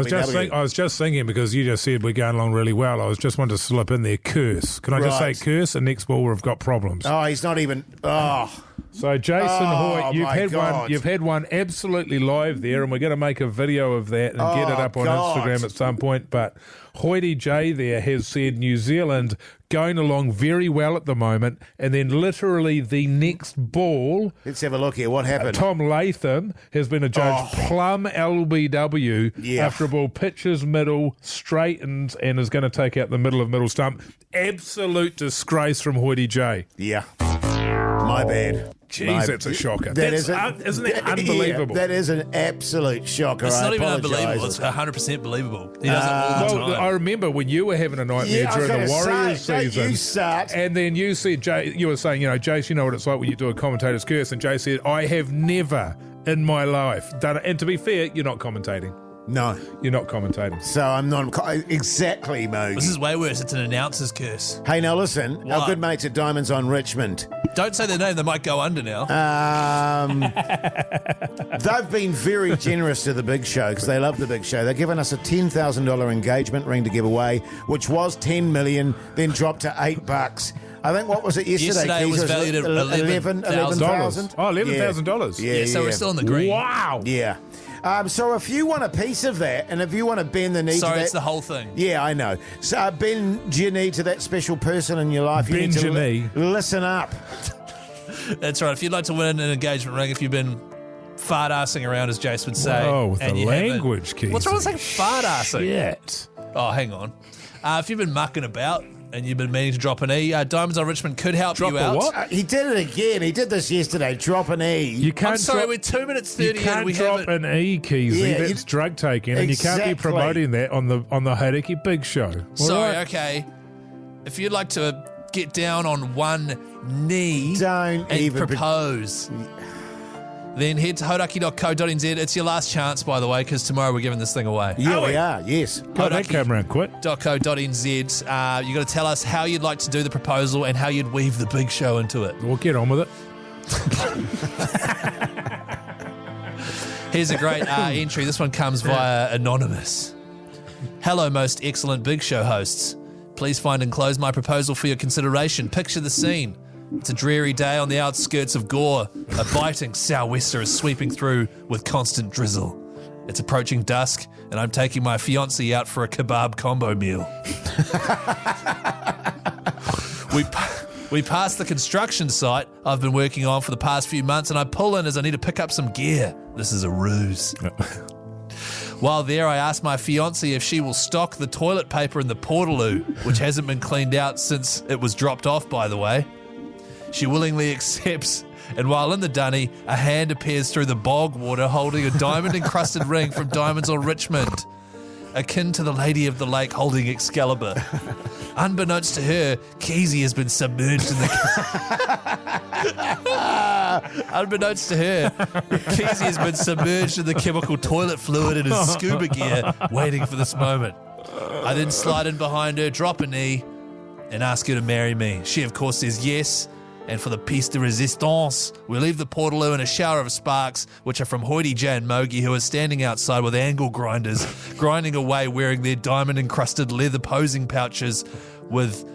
was just thinking, because you just said we're going along really well, I was just wanting to slip in there, curse. Can I just say Right. curse? And next ball we've got problems. Oh, he's not even. Oh. So Jason Hoyt, my God. you've had one absolutely live there, and we're going to make a video of that and get it up on God. Instagram at some point. But Hoyty J there has said New Zealand going along very well at the moment, and then literally the next ball, Let's have a look here. What happened? Tom Latham has been adjudged plum LBW after a ball pitches middle, straightens, and is going to take out the middle of middle stump. Absolute disgrace from Hoyty J. Yeah. My bad. Jeez, that's a shocker. Isn't it unbelievable? that is an absolute shocker. It's I not even apologise. unbelievable. It's 100% believable. He does it all the Well, time. I remember when you were having a nightmare Yeah, I was during the gonna Warriors say, don't season. you start. And then you said, you were saying, Jace, you know what it's like when you do a commentator's curse. And Jay said, I have never in my life done it. And to be fair, you're not commentating. No. You're not commentating. So I'm not exactly, Mogi. This is way worse. It's an announcer's curse. Hey, now listen. Our What? good mates at Diamonds on Richmond. Don't say their name, they might go under now. They've been very generous to the Big Show because they love the Big Show. They've given us a $10,000 engagement ring to give away, which was $10 million, then dropped to $8. I think, what was it yesterday? Yesterday it was valued at $11,000. Oh, $11,000. Yeah, so we're still in the green. Wow. Yeah. So if you want a piece of that, and if you want to bend the knee to Sorry, that... it's the whole thing. Yeah, I know. So bend your knee to that special person in your life. You Bend need to your knee. listen up. That's right. If you'd like to win an engagement ring, if you've been fart-arsing around, as Jase would say. Oh, with and the you haven't- language, Keyzie. What's wrong with saying fart-arsing? Shit. Oh, hang on. If you've been mucking about and you've been meaning to drop an E, Diamonds on Richmond could help Drop you a out. what? He did it again. He did this yesterday. Drop an E. You can't I'm sorry, drop, we're 2 minutes you 30 in. can't We drop haven't. an E, Keyzie. Yeah, That's drug taking, and you can't Exactly. be promoting that on the Hauraki Big Show. Sorry, All right? okay. If you'd like to get down on one knee Don't and even propose, then head to hauraki.co.nz. It's your last chance, by the way, because tomorrow we're giving this thing away. Yeah, we are. Yes. God, that came around quick. .co.nz. You got to tell us how you'd like to do the proposal and how you'd weave the Big Show into it. We'll get on with it. Here's a great entry. This one comes via Anonymous. Hello, most excellent Big Show hosts. Please find and close my proposal for your consideration. Picture the scene. It's a dreary day on the outskirts of Gore. A biting sou'wester is sweeping through with constant drizzle. It's approaching dusk, and I'm taking my fiancée out for a kebab combo meal. We pass the construction site I've been working on for the past few months, and I pull in as I need to pick up some gear. This is a ruse. While there, I ask my fiancée if she will stock the toilet paper in the portaloo, which hasn't been cleaned out since it was dropped off, by the way. She willingly accepts, and while in the dunny, a hand appears through the bog water holding a diamond-encrusted ring from Diamonds on Richmond, akin to the Lady of the Lake holding Excalibur. Unbeknownst to her, Keyzie has been submerged in the... Unbeknownst to her, Keyzie has been submerged in the chemical toilet fluid in his scuba gear, waiting for this moment. I then slide in behind her, drop a knee, and ask her to marry me. She, of course, says yes. And for the piece de resistance, we leave the portaloo in a shower of sparks, which are from Hoity J and Mogi, who are standing outside with angle grinders, grinding away wearing their diamond-encrusted leather posing pouches with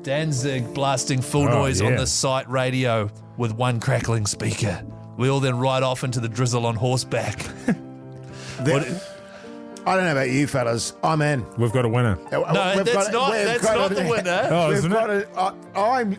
Danzig blasting full noise on the site radio with one crackling speaker. We all then ride off into the drizzle on horseback. I don't know about you fellas. I'm in. We've got a winner. No, that's not the winner. Oh, We've isn't got it? I'm.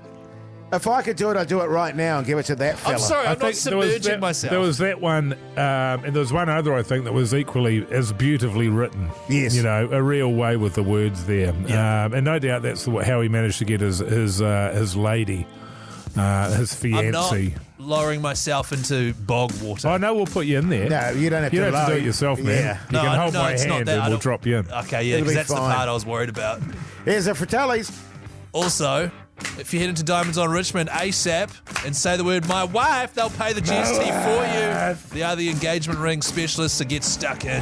If I could do it, I'd do it right now and give it to that fella. I'm sorry, I'm not submerging myself. There was that one, and there was one other, I think, that was equally as beautifully written. Yes. You know, a real way with the words there. Yeah. And no doubt that's how he managed to get his lady, his I'm fiancée. not lowering myself into bog water. Oh, no, we'll put you in there. No, you don't have You to. don't have to do it yourself, man. Yeah. You can hold my it's not hand that. and I we'll don't- drop you in. Okay, yeah, It'll because be that's the fine. part I was worried about. Here's a Fratelli's. Also, if you head into Diamonds on Richmond ASAP and say the word "my wife," they'll pay the GST for you. They are the engagement ring specialists, so get stuck in.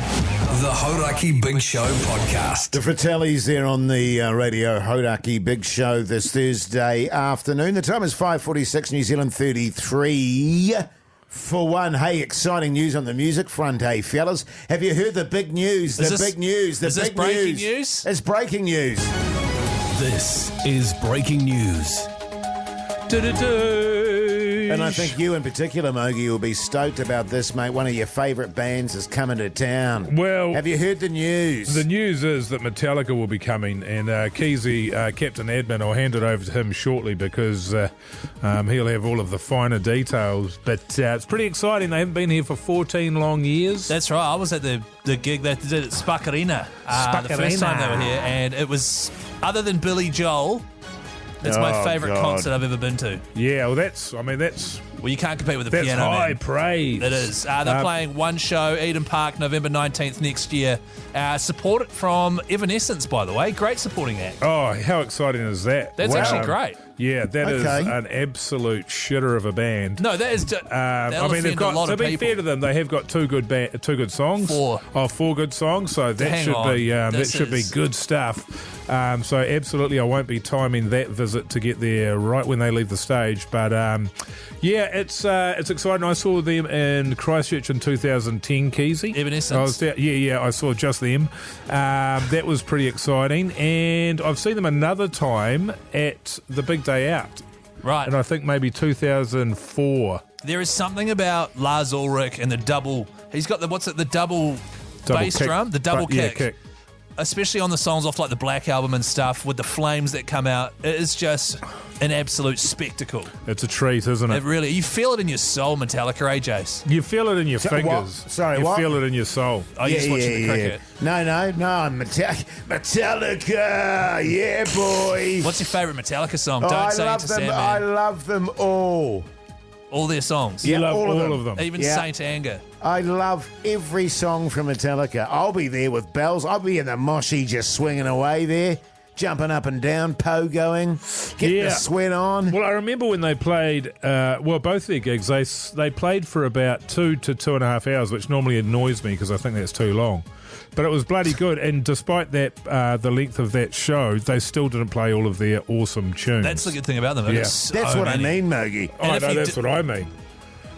The Hauraki Big Show podcast. The Fratelli's there on the Radio Hauraki Big Show this Thursday afternoon. The time is 5:46, New Zealand 33. For one, hey, exciting news on the music front, hey, fellas. Have you heard the big news? Is this breaking news? It's breaking news. This is breaking news. And I think you in particular, Mogi, will be stoked about this, mate. One of your favourite bands is coming to town. Well, have you heard the news? The news is that Metallica will be coming, and Keyzie, Captain Admin, I'll hand it over to him shortly because he'll have all of the finer details. But it's pretty exciting. They haven't been here for 14 long years. That's right. I was at the gig they did at Spark Arena the first time they were here, and it was, other than Billy Joel, it's my favourite concert I've ever been to. Yeah, well, that's Well, you can't compete with the that's Piano high Man. praise. It is. They're playing one show, Eden Park, November 19th next year. Supported from Evanescence, by the way. Great supporting act. Oh, how exciting is that? That's actually great. Yeah, that is Okay. an absolute shitter of a band. No, that is. I mean, they've got, to be fair to them, they have got two good songs. Four good songs. So that should be good stuff. So absolutely, I won't be timing that visit to get there right when they leave the stage. But yeah, it's exciting. I saw them in Christchurch in 2010. Keyzie, Evanescence. I was there. Yeah, I saw just them. That was pretty exciting, and I've seen them another time at the Big Day Out. Right. And I think maybe 2004. There is something about Lars Ulrich and the double. He's got the double bass kick. drum, the double Yeah, kick. Especially on the songs off like the Black Album and stuff with the flames that come out. It is just an absolute spectacle. It's a treat, isn't It it? really, you feel it in your soul, Metallica, Jase? You feel it in your fingers. what? Sorry, you what? feel it in your soul. Oh, you're just watching the cricket. No, I'm Metallica, yeah, boy. What's your favourite Metallica song? Oh, Don't I say it love to them. Sam, I man. love them all. All their songs. You Yeah, love all of them. Even Yeah. Saint Anger. I love every song from Metallica. I'll be there with bells. I'll be in the moshie just swinging away there, jumping up and down, pogoing, getting the sweat on. Well, I remember when they played, both their gigs, they played for about 2 to 2.5 hours, which normally annoys me because I think that's too long. But it was bloody good, and despite that, the length of that show, they still didn't play all of their awesome tunes. That's the good thing about them. Yeah. It's so That's what many. I mean, Mogi. I And if know, you that's d- what I mean.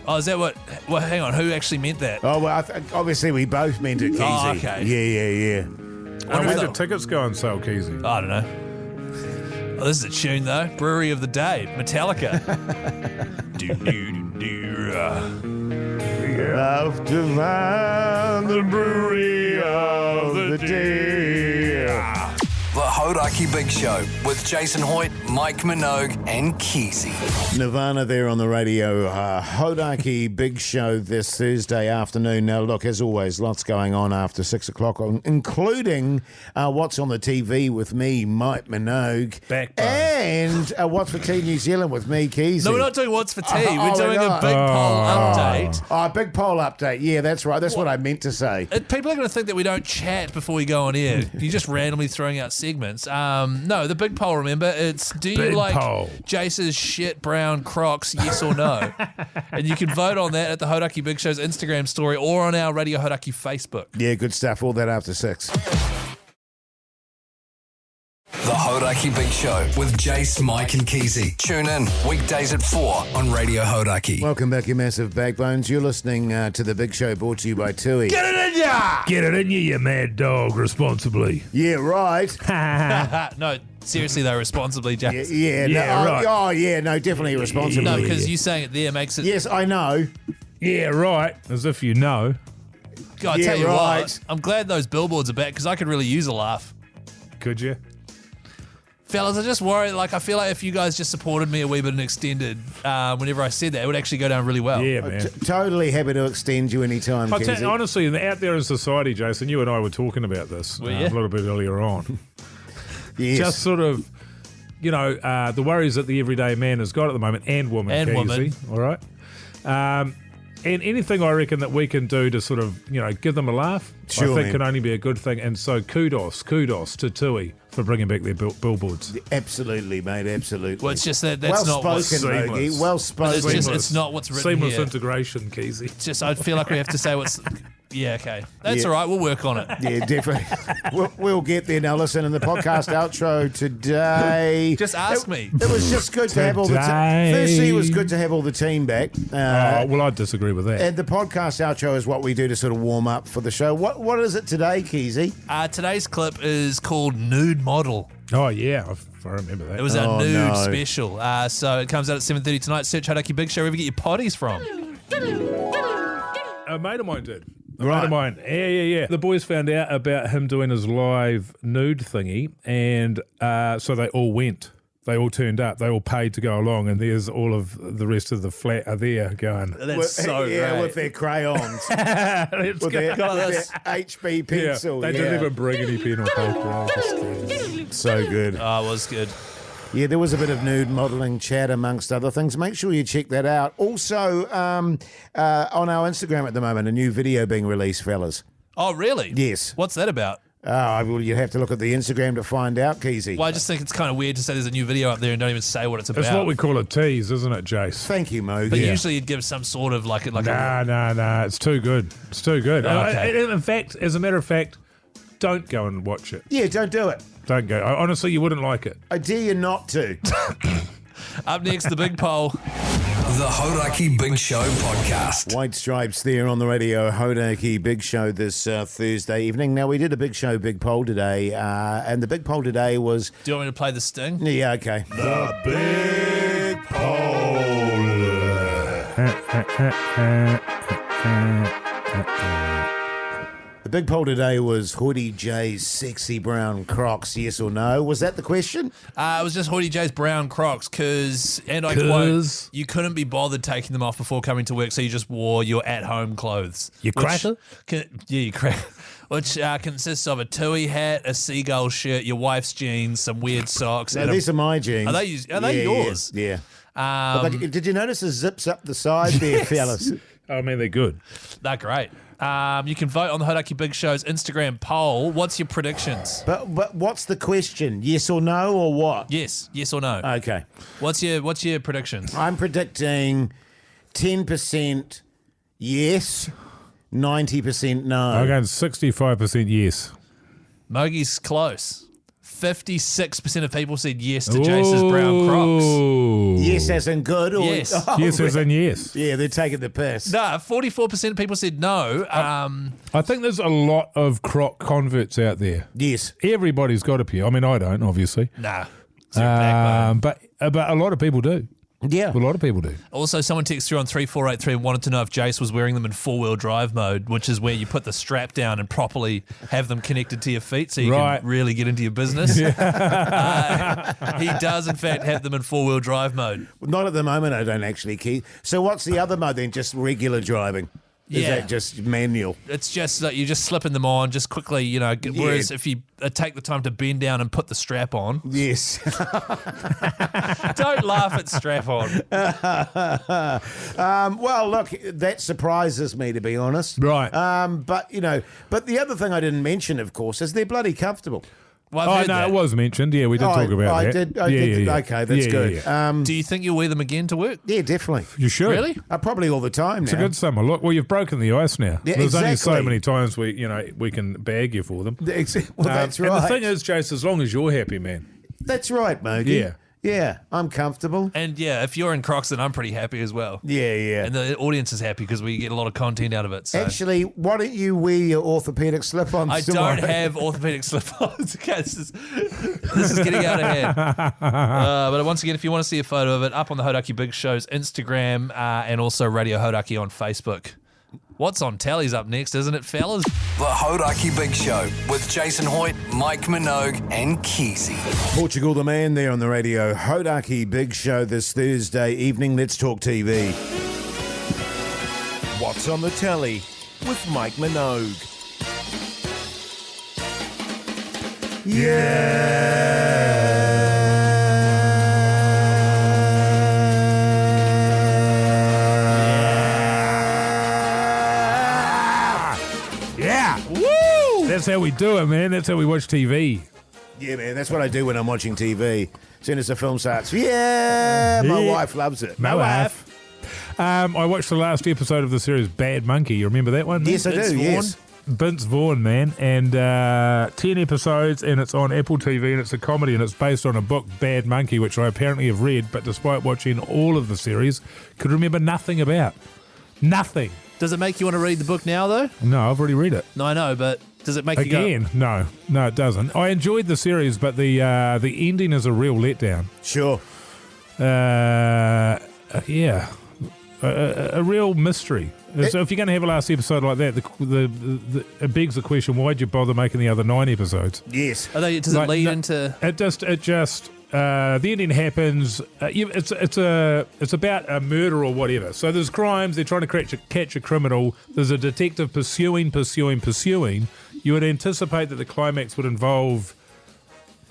Oh, is that what? Well, hang on. Who actually meant that? Oh, well, obviously we both meant it, Keyzie. Oh, okay. Yeah. Wonder When if did the- tickets go on sale, Keyzie? I don't know. Oh, this is a tune though. Brewery of the Day, Metallica. do, do, do, do. Have to find the brewery of the day. The Hauraki Big Show with Jason Hoyt, Mike Minogue, and Keyzie. Nirvana there on the radio. Hauraki Big Show this Thursday afternoon. Now, look, as always, lots going on after 6 o'clock, including what's on the TV with me, Mike Minogue. Backbone. And what's for Tea New Zealand with me, Keyzie. No, we're not doing What's for Tea. Oh, We're doing we're a not. big poll update. Oh, big poll update. Yeah, that's right. That's what I meant to say. People are going to think that we don't chat before we go on air. You're just randomly throwing out segments. No, the big poll, remember, it's do you Big like poll. Jace's shit brown Crocs, yes or no? And you can vote on that at the Hauraki Big Show's Instagram story or on our Radio Hauraki Facebook. Yeah, good stuff. All that after 6. The Hauraki Big Show with Jase, Mike, and Keyzie. Tune in weekdays at 4 on Radio Hauraki. Welcome back, you massive backbones. You're listening to The Big Show, brought to you by Tui. Get it in ya! Get it in you mad dog, responsibly. Yeah, right. No, seriously though, responsibly, Jace. Yeah, Yeah, no, right. Oh, yeah, no, definitely responsibly. No, because you saying it there makes it. Yes, I know. Yeah, right. As if you know. God, I Yeah, tell you right. what, I'm glad those billboards are back because I could really use a laugh. Could you? Fellas, I just worry, I feel like if you guys just supported me a wee bit and extended whenever I said that, it would actually go down really well. Yeah, man. Totally happy to extend you anytime, I'll tell Keyzie. you, honestly, out there in society, Jason, you and I were talking about this Were a you? little bit earlier on. Yes. Just sort of, the worries that the everyday man has got at the moment, and woman, And Keyzie, woman. all right? And anything I reckon that we can do to sort of, give them a laugh, Sure, I think man. can only be a good thing. And so kudos to Tui for bringing back their billboards. Absolutely, mate, absolutely. Well, it's just that's well not what's spoken, seamless. Mogi. Well spoken. it's not what's written Seamless here. integration, Keyzie. It's just I feel like we have to say what's. Yeah, okay, that's Yeah. all right. We'll work on it. Yeah, definitely. we'll get there. Now, listen, in the podcast outro today. Just ask me. It was just good to have all the Today. Firstly, it was good to have all the team back. Well, I disagree with that. And the podcast outro is what we do to sort of warm up for the show. What is it today, Keyzie? Today's clip is called Nude Model. Oh, yeah, I remember that. It was our Oh, nude no. special. So it comes out at 7:30 tonight. Search Hauraki Big Show wherever you get your potties from. A mate of mine did. A Right. mate of mine. Yeah. The boys found out about him doing his live nude thingy, and so they all went. They all turned up. They all paid to go along, and there's all of the rest of the flat are there going. That's so yeah, great. with their crayons, Let's with go. their, God, with that's- their HB Yeah, pencil. they didn't even bring any pen or paper. So good. Oh, it was good. Yeah, there was a bit of nude modelling chat amongst other things. Make sure you check that out. Also, on our Instagram at the moment, a new video being released, fellas. Oh, really? Yes. What's that about? Oh, well, you have to look at the Instagram to find out, Keyzie. Well, I just think it's kind of weird to say there's a new video up there and don't even say what it's about. It's what we call a tease, isn't it, Jase? Thank you, Mo. But usually you'd give some sort of like Nah. It's too good. It's too good. Okay. In fact, as a matter of fact, don't go and watch it. Yeah, don't do it. Don't go. Honestly, you wouldn't like it. I dare you not to. Up next, the big poll. The Hauraki Big Show podcast. White Stripes there on the radio, Hauraki Big Show this Thursday evening. Now, we did a Big Show Big Poll today, and the big poll today was... Do you want me to play the sting? Yeah, okay. The Big Poll. The big poll today was Hoodie J's sexy brown Crocs, yes or no? Was that the question? It was just Hoodie J's brown Crocs and I quote, you couldn't be bothered taking them off before coming to work, so you just wore your at-home clothes. You cracker? You cracker. Which consists of a Tui hat, a seagull shirt, your wife's jeans, some weird socks. No, these are my jeans. Are they yours? Yeah. Did you notice the zips up the side there, fellas? I mean, they're good. They're great. You can vote on the Hauraki Big Show's Instagram poll. What's your predictions? But what's the question? Yes or no or what? Yes or no. Okay. What's your predictions? I'm predicting 10% yes, 90% no. I'm going 65% yes. Mogi's close. 56% of people said yes to Jase's brown Crocs. Yes as in good? Or, Yes. Yes as in yes. Yeah, they're taking the piss. Nah, 44% of people said no. I think there's a lot of Croc converts out there. Yes. Everybody's got a pair. I mean, I don't, obviously. Nah. It's your backbone. But a lot of people do. Yeah. A lot of people do. Also, someone texted through on 3483 and wanted to know if Jase was wearing them in four-wheel drive mode, which is where you put the strap down and properly have them connected to your feet so you can really get into your business. He does, in fact, have them in four-wheel drive mode. Not at the moment, I don't actually, Keith. So what's the other mode then? Just regular driving? Is that just manual? It's just like you're just slipping them on just quickly, whereas if you take the time to bend down and put the strap on. Yes. Don't laugh at strap on. Well, look, that surprises me, to be honest. Right. But the other thing I didn't mention, of course, is they're bloody comfortable. Well, I've heard that. It was mentioned. Yeah, we did talk about that. I did. Yeah. Okay, that's good. Yeah. Do you think you'll wear them again to work? Yeah, definitely. You should. Really? Probably all the time It's now. a good summer. Look, well, you've broken the ice now. Yeah, There's only exactly. so many times we can bag you for them. Well, that's right. And the thing is, Jase, as long as you're happy, man. That's right, Mogi. Yeah. Yeah, I'm comfortable. And yeah, if you're in Crocs, then I'm pretty happy as well. Yeah. And the audience is happy because we get a lot of content out of it. So. Actually, why don't you wear your orthopedic slip-ons I tomorrow? don't have orthopedic slip-ons. Okay, this is getting out of hand. But once again, if you want to see a photo of it, up on the Hauraki Big Show's Instagram and also Radio Hauraki on Facebook. What's on tally's up next, isn't it, fellas? The Hauraki Big Show with Jason Hoyt, Mike Minogue, and Keyzie. Portugal the man there on the radio. Hauraki Big Show this Thursday evening. Let's talk TV. What's on the telly with Mike Minogue? Yeah. Woo! That's how we do it, man. That's how we watch TV. Yeah, man, that's what I do when I'm watching TV. As soon as the film starts, my wife loves it. My wife. I watched the last episode of the series Bad Monkey. You remember that one? Yes, I Vince do, Vaughn? yes. Vince Vaughn, man. And 10 episodes, and it's on Apple TV, and it's a comedy, and it's based on a book, Bad Monkey, which I apparently have read, but despite watching all of the series, could remember nothing about. Nothing. Does it make you want to read the book now, though? No, I've already read it. No, I know, but does it make you go... Again, no, it doesn't. I enjoyed the series, but the ending is a real letdown. Sure. Yeah, a real mystery. So if you're going to have a last episode like that, it begs the question: why'd you bother making the other 9 episodes? Yes. Does it lead into... It just the ending happens. It's about a murder or whatever. So there's crimes. They're trying to catch a criminal. There's a detective pursuing. You would anticipate that the climax would involve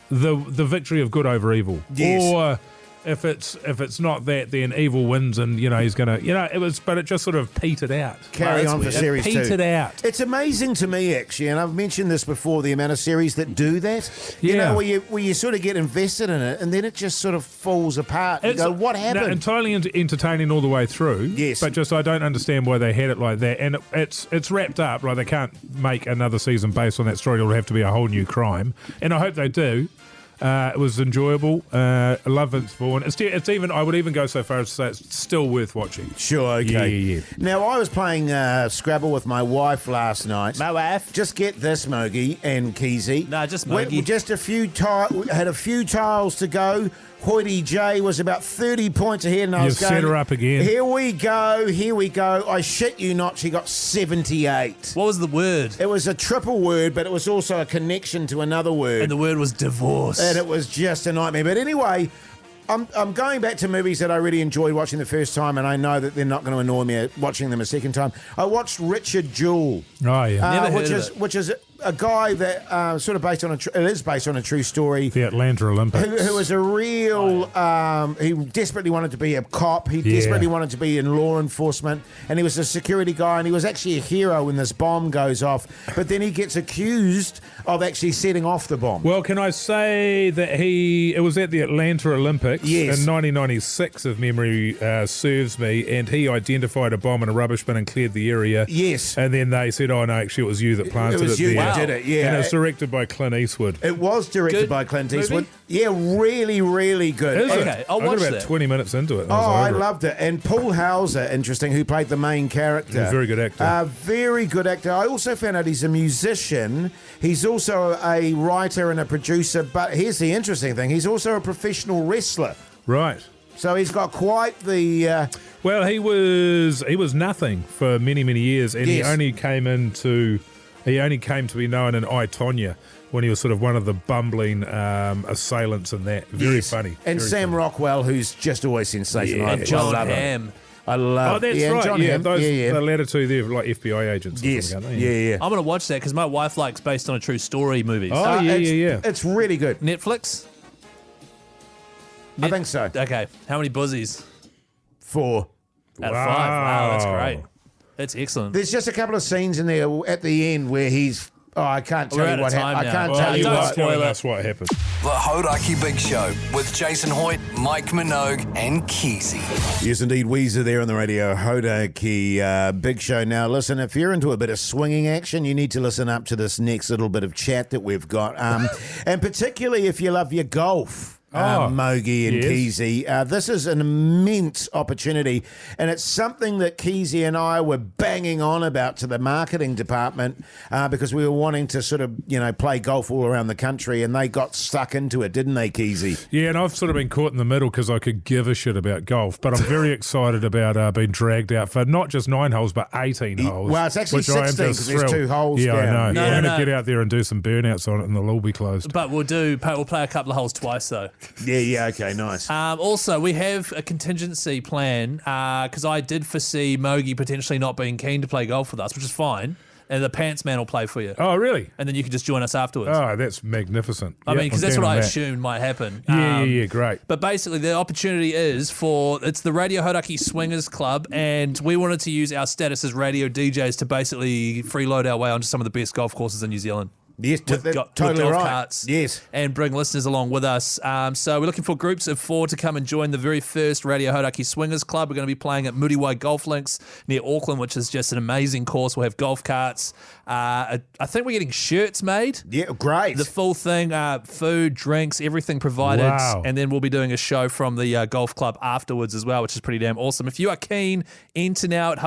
the victory of good over evil, Yes. or if it's not that, then evil wins, and he's gonna but it just sort of petered out. Carry on for series 2. Petered out. It's amazing to me, actually, and I've mentioned this before, the amount of series that do that. Yeah. Where you sort of get invested in it, and then it just sort of falls apart. You go, what happened? No, entirely entertaining all the way through. Yes. But just I don't understand why they had it like that. And it's wrapped up. Like, they can't make another season based on that story. It'll have to be a whole new crime. And I hope they do. It was enjoyable. I love Vince Vaughn. It's even. I would even go so far as to say it's still worth watching. Sure, okay. Yeah. Now, I was playing Scrabble with my wife last night. My wife. Just get this, Mogi and Keyzie. No, just Mogi. Just a few had a few tiles to go. Hoity J was about 30 points ahead, and I was going... You've set her up again. Here we go. I shit you not, she got 78. What was the word? It was a triple word, but it was also a connection to another word. And the word was divorce. And it was just a nightmare. But anyway, I'm going back to movies that I really enjoyed watching the first time, and I know that they're not going to annoy me watching them a second time. I watched Richard Jewell. Oh, yeah. Never heard of it. Which is a guy that sort of based on it is based on a true story. The Atlanta Olympics. Who was a real... he desperately wanted to be a cop. He desperately wanted to be in law enforcement. And he was a security guy. And he was actually a hero when this bomb goes off. But then he gets accused of actually setting off the bomb. Well, can I say that it was at the Atlanta Olympics Yes. in 1996, if memory serves me, and he identified a bomb in a rubbish bin and cleared the area. Yes. And then they said, oh, no, actually, it was you that planted It was you there. that did it, yeah. And it was directed by Clint Eastwood. It was directed Good by Clint movie? Eastwood. Yeah, really, really good. Is And- it? Okay, I'll I got watch about that. 20 minutes into it. And Oh, I was over it. loved it. And Paul Hauser, interesting, who played the main character. He's a very good actor. Very good actor. I also found out he's a musician. He's also a writer and a producer. But here's the interesting thing. He's also a professional wrestler. Right. So he's got quite the... Well, he was nothing for many, many years, and Yes. he only came to be known in I, Tonya, when he was sort of one of the bumbling assailants in that. Very Yes. funny. And Very Sam funny. Rockwell, who's just always sensational. Yeah. And I John love him. Hamm. I love Oh, that's and right. John Yeah, Hamm. those yeah. the latter two there, like FBI agents. Or Yes. something, aren't they? Yeah. I'm going to watch that because my wife likes based on a true story movies. Oh, yeah. It's really good. Netflix? I think so. Okay. How many buzzies? 4. Out of 5. Wow, that's Wow. great. That's excellent. There's just a couple of scenes in there at the end where he's... Oh, I can't tell We're you out of what time happened. I now. can't Well, tell you don't what... spoil it. That's what happened. The Hauraki Big Show with Jason Hoyt, Mike Minogue, and Keyzie. Yes, indeed. Weezer there on the radio. Hauraki Big Show. Now, listen, if you're into a bit of swinging action, you need to listen up to this next little bit of chat that we've got. And particularly if you love your golf. Mogi and yes. Keyzie. This is an immense opportunity, and it's something that Keyzie and I were banging on about to the marketing department because we were wanting to sort of, play golf all around the country, and they got stuck into it, didn't they, Keyzie? Yeah, and I've sort of been caught in the middle because I could give a shit about golf, but I'm very excited about being dragged out for not just 9 holes, but 18 holes. Well, it's actually which I am 16 just 'cause there's thrilled. 2 holes Yeah, down. I know. No, I'm going no. to get out there and do some burnouts on it, and they'll all be closed. But we'll play a couple of holes twice, though. Yeah, okay, nice. Also, we have a contingency plan because I did foresee Mogi potentially not being keen to play golf with us, which is fine. And the pants man will play for you. Oh, really? And then you can just join us afterwards. Oh, that's magnificent. I mean, because that's what I assume. assumed might happen. Yeah, great. But basically, the opportunity is it's the Radio Hauraki Swingers Club, and we wanted to use our status as radio DJs to basically freeload our way onto some of the best golf courses in New Zealand. Yes, With totally golf right. carts, Yes. and bring listeners along with us. So we're looking for groups of 4 to come and join the very first Radio Hauraki Swingers Club. We're going to be playing at Muriwai Golf Links near Auckland, which is just an amazing course. We'll have golf carts. I think we're getting shirts made. Yeah, great. The full thing, food, drinks, everything provided. Wow. And then we'll be doing a show from the golf club afterwards as well, which is pretty damn awesome. If you are keen, enter now at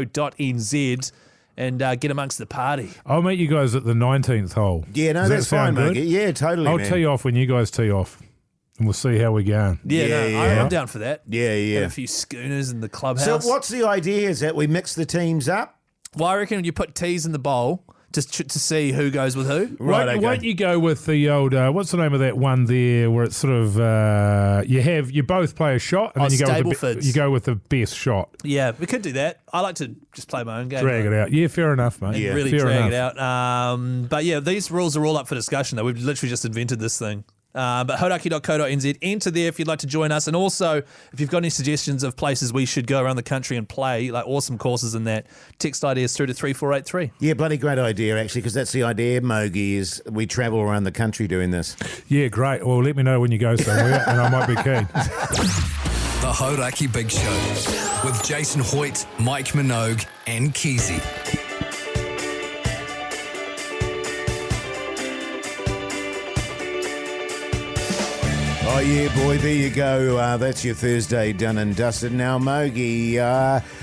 hauraki.co.nz and get amongst the party. I'll meet you guys at the 19th hole. Yeah, no, Does that that's fine, sound good? mate. Yeah, totally, I'll man. tee off when you guys tee off, and we'll see how we're going. Yeah. I'm down for that. Yeah. Have a few schooners in the So clubhouse. what's the idea? Is that we mix the teams up? Well, I reckon you put teas in the bowl just to see who goes with who. Won't you go with the old, what's the name of that one there where it's sort of, you both play a shot and then you go with the best shot. Yeah, we could do that. I like to just play my own game. Drag it out. Yeah, fair enough, mate. And really fair drag enough. it out. But yeah, these rules are all up for discussion, though. We've literally just invented this thing. But hauraki.co.nz, enter there if you'd like to join us. And also, if you've got any suggestions of places we should go around the country and play, like awesome courses and that, text ideas through to 3483. Yeah, bloody great idea, actually, because that's the idea, Mogi, is we travel around the country doing this. Yeah, great. Well, let me know when you go somewhere, and I might be keen. The Hauraki Big Show with Jason Hoyt, Mike Minogue, and Keyzie. Oh, yeah, boy, there you go. That's your Thursday done and dusted. Now, Mogi,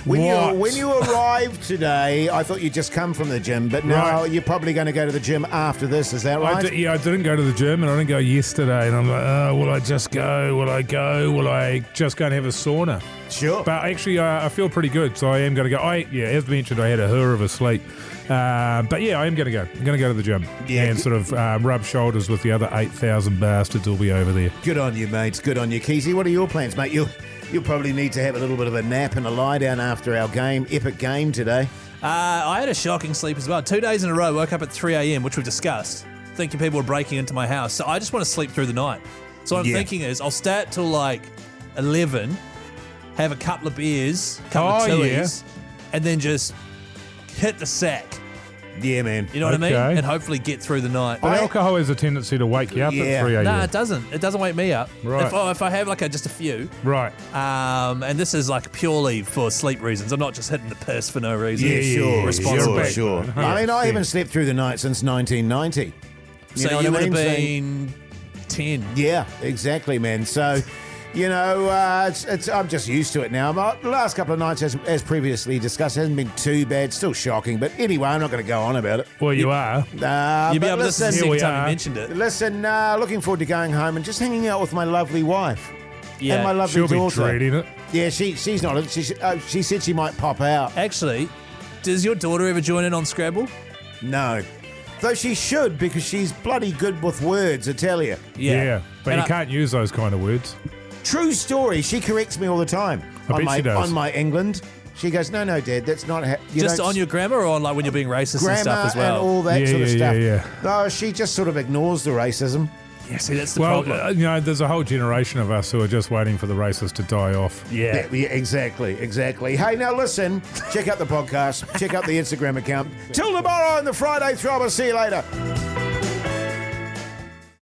when you arrived today, I thought you'd just come from the gym, but now you're probably going to go to the gym after this. Is that right? I didn't go to the gym, and I didn't go yesterday, and I'm like, will I just go? Will I go? Will I just go and have a sauna? Sure. But actually, I feel pretty good, so I am going to go. As mentioned, I had a hurrah of a sleep. But yeah, I am going to go. I'm going to go to the gym and sort of rub shoulders with the other 8,000 bastards who'll be over there. Good on you, mates. Good on you. Keyzie, what are your plans, mate? You'll probably need to have a little bit of a nap and a lie down after our epic game today. I had a shocking sleep as well. 2 days in a row, woke up at 3 a.m, which we discussed, thinking people were breaking into my house. So I just want to sleep through the night. So what I'm thinking is I'll start till like 11, have a couple of beers, couple of Tuies, and then just hit the sack. Yeah, man. You know what I mean? And hopefully get through the night. But alcohol has a tendency to wake you up at 3 a.m. No, it doesn't. It doesn't wake me up. Right. If I have like just a few. Right. And this is like purely for sleep reasons. I'm not just hitting the piss for no reason. Yeah, sure. Responsibly. Sure. I mean, I haven't slept through the night since 1990. So you would have been 10. Yeah, exactly, man. So... You know, I'm just used to it now. The last couple of nights, as previously discussed, hasn't been too bad. Still shocking, but anyway, I'm not going to go on about it. Well, you are. You'll be able to listen to the time you mentioned it. Listen, looking forward to going home and just hanging out with my lovely wife. Yeah. And my lovely She'll daughter. be dreading it. Yeah, she's not. She said she might pop out. Actually, does your daughter ever join in on Scrabble? No. Though she should, because she's bloody good with words, I tell you. Yeah. But And you can't use those kind of words. True story. She corrects me all the time. I bet she does. On my England. She goes, no, Dad, that's not how... Just on your grammar or on like when you're being racist and stuff as well? and all that sort of stuff. Yeah. No, she just sort of ignores the racism. Yeah, see, that's the problem. There's a whole generation of us who are just waiting for the racists to die off. Yeah, exactly. Hey, now listen, check out the podcast, check out the Instagram account. Till tomorrow on the Friday Throb. I'll see you later.